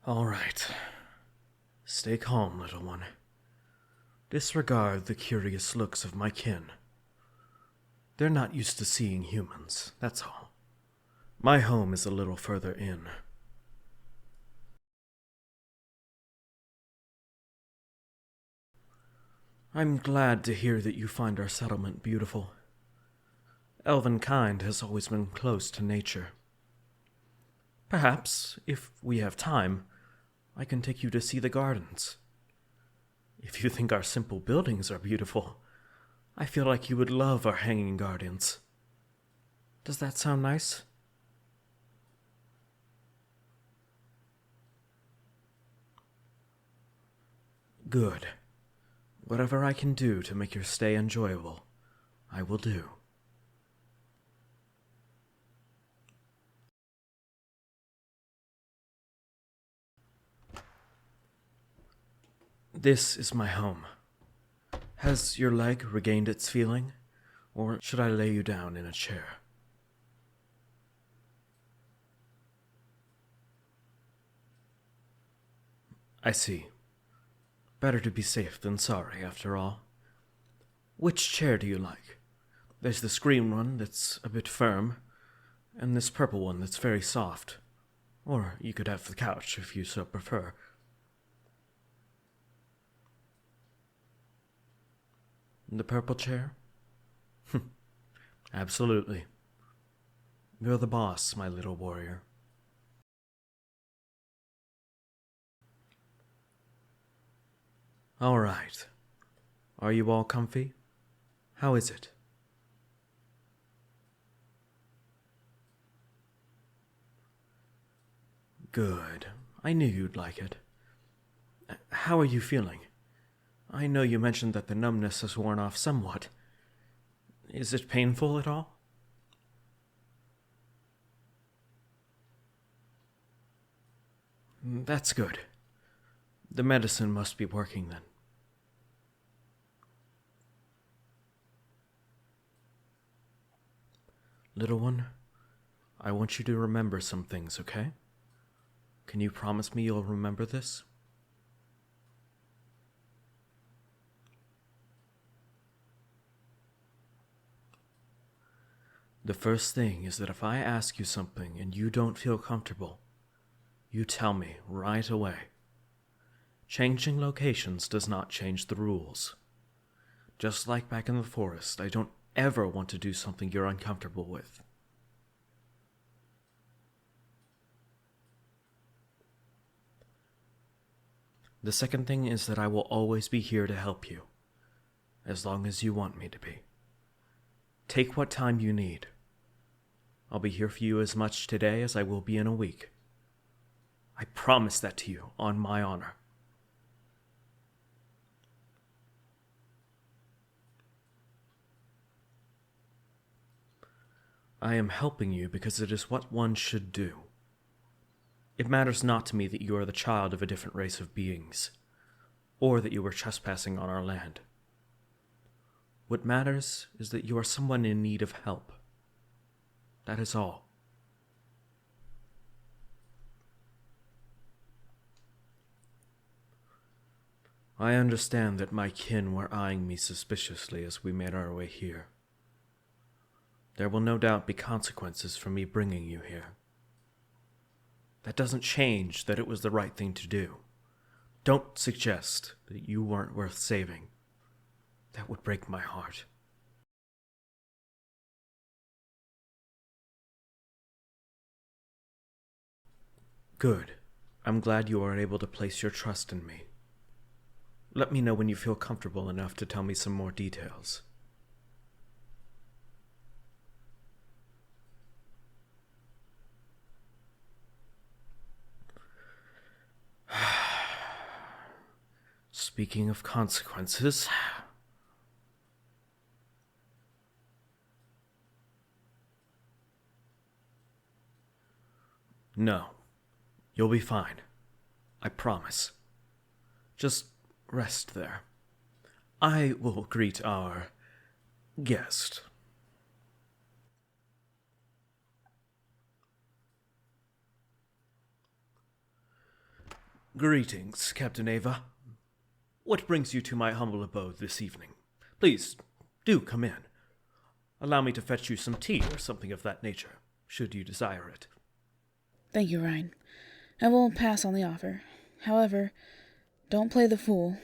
All right. Stay calm, little one. Disregard the curious looks of my kin. They're not used to seeing humans, that's all. My home is a little further in. I'm glad to hear that you find our settlement beautiful. Elven kind has always been close to nature. Perhaps, if we have time, I can take you to see the gardens. If you think our simple buildings are beautiful, I feel like you would love our hanging gardens. Does that sound nice? Good. Whatever I can do to make your stay enjoyable, I will do. This is my home. Has your leg regained its feeling, or should I lay you down in a chair? I see. Better to be safe than sorry, after all. Which chair do you like? There's this green one that's a bit firm, and this purple one that's very soft. Or you could have the couch if you so prefer. The purple chair? Absolutely. You're the boss, my little warrior. All right. Are you all comfy? How is it? Good. I knew you'd like it. How are you feeling? I know you mentioned that the numbness has worn off somewhat. Is it painful at all? That's good. The medicine must be working then. Little one, I want you to remember some things, okay? Can you promise me you'll remember this? The first thing is that if I ask you something and you don't feel comfortable, you tell me right away. Changing locations does not change the rules. Just like back in the forest, I don't ever want to do something you're uncomfortable with. The second thing is that I will always be here to help you, as long as you want me to be. Take what time you need. I'll be here for you as much today as I will be in a week. I promise that to you, on my honor. I am helping you because it is what one should do. It matters not to me that you are the child of a different race of beings, or that you are trespassing on our land. What matters is that you are someone in need of help. That is all. I understand that my kin were eyeing me suspiciously as we made our way here. There will no doubt be consequences for me bringing you here. That doesn't change that it was the right thing to do. Don't suggest that you weren't worth saving. That would break my heart. Good. I'm glad you are able to place your trust in me. Let me know when you feel comfortable enough to tell me some more details. Speaking of consequences... No. You'll be fine. I promise. Just rest there. I will greet our guest. Greetings, Captain Ava. What brings you to my humble abode this evening? Please, do come in. Allow me to fetch you some tea or something of that nature, should you desire it. Thank you, Ryan. I will pass on the offer. However, don't play the fool.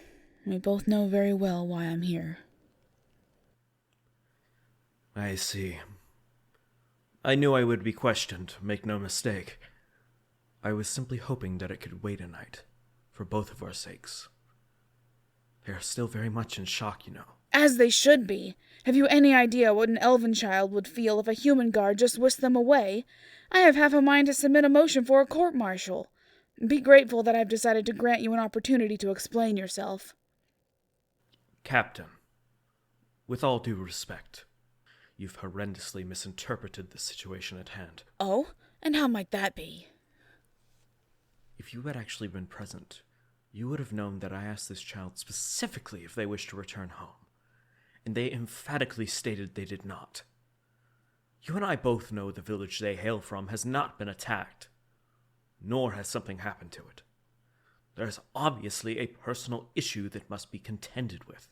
We both know very well why I'm here. I see. I knew I would be questioned, make no mistake. I was simply hoping that it could wait a night, for both of our sakes. They are still very much in shock, you know. As they should be. Have you any idea what an elven child would feel if a human guard just whisked them away? I have half a mind to submit a motion for a court-martial. Be grateful that I've decided to grant you an opportunity to explain yourself. Captain, with all due respect, you've horrendously misinterpreted the situation at hand. Oh? And how might that be? If you had actually been present, you would have known that I asked this child specifically if they wished to return home, and they emphatically stated they did not. You and I both know the village they hail from has not been attacked, nor has something happened to it. There is obviously a personal issue that must be contended with.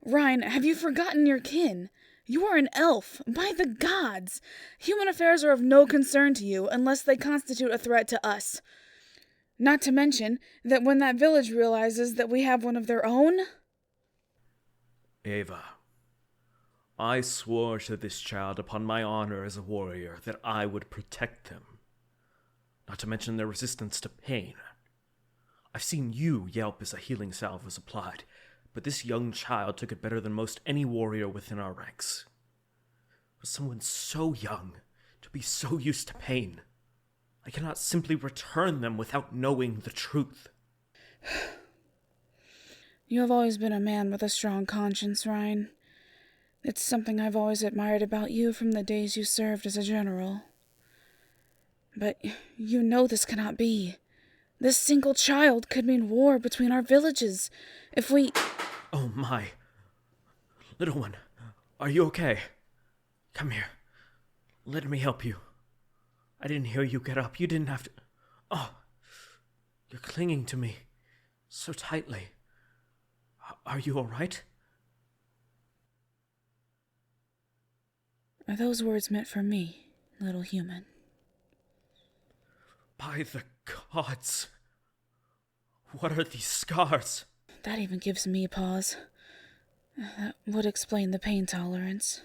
Ryan, have you forgotten your kin? You are an elf, by the gods! Human affairs are of no concern to you unless they constitute a threat to us. Not to mention that when that village realizes that we have one of their own... Ava, I swore to this child upon my honor as a warrior that I would protect them. Not to mention their resistance to pain. I've seen you yelp as a healing salve was applied, but this young child took it better than most any warrior within our ranks. For someone so young to be so used to pain, I cannot simply return them without knowing the truth. You have always been a man with a strong conscience, Ryan. It's something I've always admired about you from the days you served as a general. But you know this cannot be. This single child could mean war between our villages. If we... Oh my. Little one, are you okay? Come here. Let me help you. I didn't hear you get up. You didn't have to... Oh, you're clinging to me so tightly. Are you all right? Are those words meant for me, little human? By the gods. What are these scars? That even gives me pause. That would explain the pain tolerance.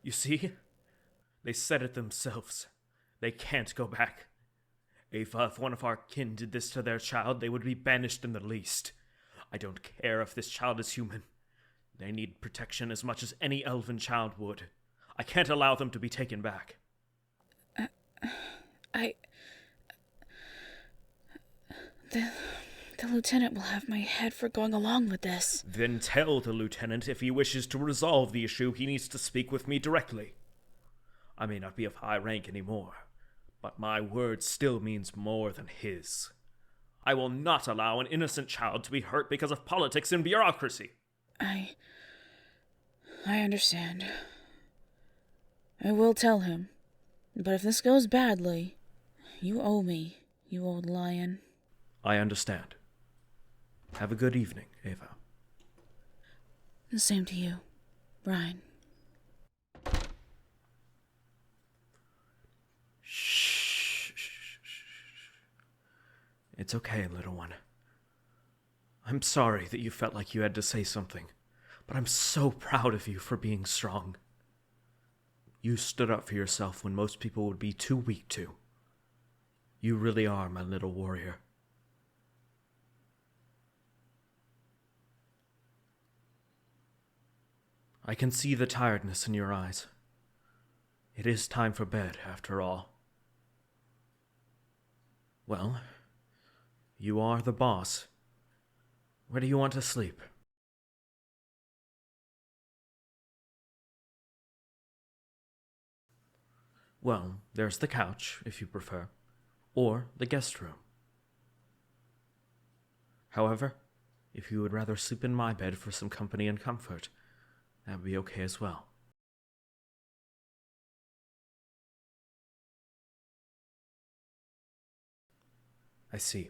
You see? They said it themselves. They can't go back. Ava, if one of our kin did this to their child, they would be banished in the least. I don't care if this child is human. They need protection as much as any elven child would. I can't allow them to be taken back. The lieutenant will have my head for going along with this. Then tell the lieutenant if he wishes to resolve the issue, he needs to speak with me directly. I may not be of high rank anymore, but my word still means more than his. I will not allow an innocent child to be hurt because of politics and bureaucracy. I understand. I will tell him. But if this goes badly, you owe me, you old lion. I understand. Have a good evening, Ava. The same to you, Brian. Shh. It's okay, little one. I'm sorry that you felt like you had to say something, but I'm so proud of you for being strong. You stood up for yourself when most people would be too weak to. You really are my little warrior. I can see the tiredness in your eyes. It is time for bed, after all. Well, you are the boss. Where do you want to sleep? Well, there's the couch, if you prefer, or the guest room. However, if you would rather sleep in my bed for some company and comfort, that would be okay as well. I see.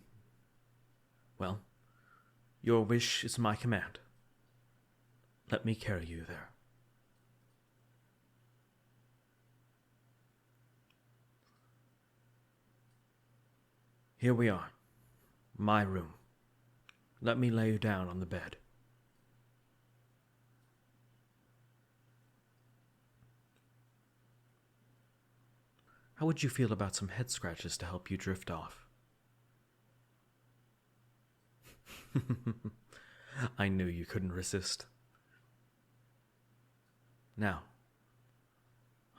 Well, your wish is my command. Let me carry you there. Here we are. My room. Let me lay you down on the bed. How would you feel about some head scratches to help you drift off? I knew you couldn't resist. Now,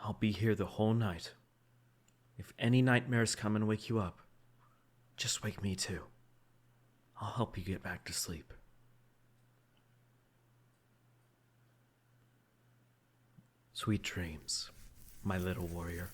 I'll be here the whole night. If any nightmares come and wake you up, just wake me too. I'll help you get back to sleep. Sweet dreams, my little warrior.